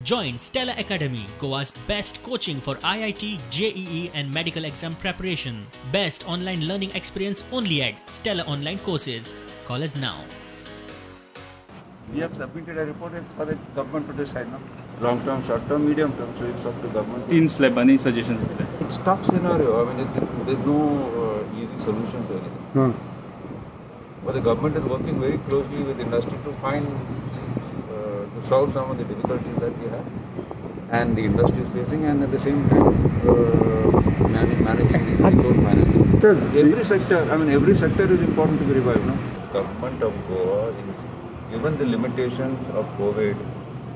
Join Stella Academy, Goa's best coaching for IIT, JEE and medical exam preparation. Best online learning experience only at Stella Online Courses. Call us now. We have submitted a report. It's for the government to decide now. Long term, short term, medium term. So it's up to government. तीन slab any suggestions? It's tough scenario. I mean, there's no easy solution to anything. But the government is working very closely with industry to to solve some of the difficulties that we have, and the industry is facing, and at the same time managing the resource financing. Every sector is important to be revived. No? Government of Goa is, given the limitations of COVID,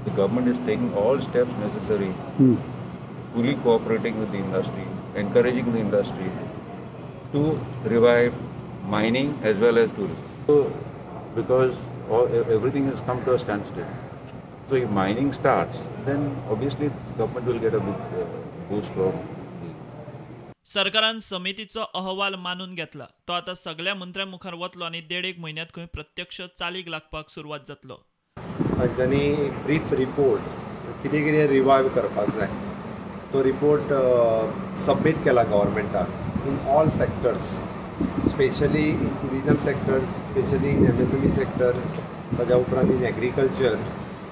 the government is taking all steps necessary, fully cooperating with the industry, encouraging the industry to revive mining as well as tourism. So, because everything has come to a standstill. So if mining starts, then obviously government will get a big boost from. सरकारान समितीचो अहवाल मानून घेतला. तो आता सगळ्या मंत्र्यां मुखार वतलो आनी 1.5 म्हयन्यांत खंय प्रत्यक्ष चालीक लागपाक सुरवात जातलो. तांच्यांनी ब्रीफ रिपोर्ट कितें कितें रिवायव करपाक जाय तो रिपोर्ट सबमीट केला गव्हर्मेंटाक in all sectors, specially in tourism sector, specially in MSME sector, ताज्या उपरांत इन एग्रीकल्चर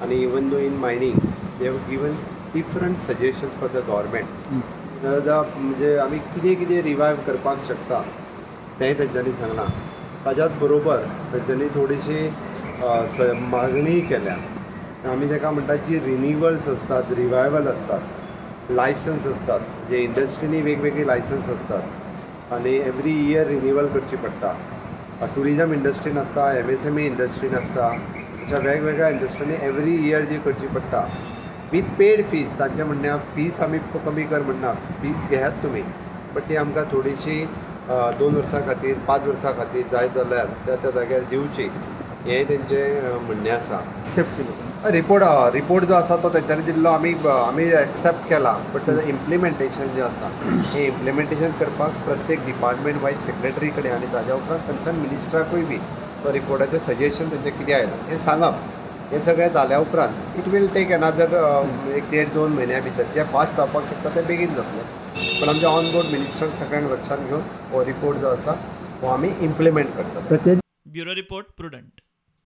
आणि even though in mining. They have given different suggestions for the government. म्हणजे आमी कितें कितें रिवायव करपाक शकता तेंय तेंच्यांनी सांगलां. ताज्याच बरोबर तेंच्यांनी थोडीशी मागणी केल्या. आमी जेका म्हणटात जी रिन्युवल्स असतात, रिवायवल असतात, लायसन्स असतात, जे इंडस्ट्रीनी वेगवेगळी लायसन्स असतात आनी एवरी इयर रिन्युवल करची पडटा. टुरिजम इंडस्ट्रीन आसता, MSME इंडस्ट्रीन आसता, अशा वेगवेगळ्या इंडस्ट्रीनी एवरी इयर जी करची पडटा विथ पेड फीज. तांचे म्हणणें फीज आमी कमी कर म्हणना, फीज घेयात तुमी, बट ती आमकां थोडीशी 2 वर्सां खातीर 5 वर्सां खातीर जाय जाल्यार त्या जाग्यार दिवची, हें तेंचें म्हणणें आसा. रिपोर्ट जो आसा तो तेंच्यांनी दिल्लो आमी एक्सेप्ट केला, बट ताजें इम्प्लिमेंटेशन जें आसा हें इम्प्लिमेंटेशन करपाक प्रत्येक डिपार्टमेंट वायज सेक्रेटरी कडेन आनी ताज्या उपरांत कन्सर्न मिनिस्टराकूय बी तो रिपोर्टाचें सजेशन तेंचें कितें आयलां हें सांगप. हें सगळें जाल्या उपरांत इट वील टेक अनदर 1-1.5-2 म्हयन्या भितर. जें फास्ट जावपाक शकता तें बेगीन जातलें. पण आमच्या ऑन बोर्ड मिनिस्टराक सगळ्यांक लक्षांत घेवन हो रिपोर्ट जो आसा हो आमी इम्प्लिमेंट करतले. Bureau report prudent.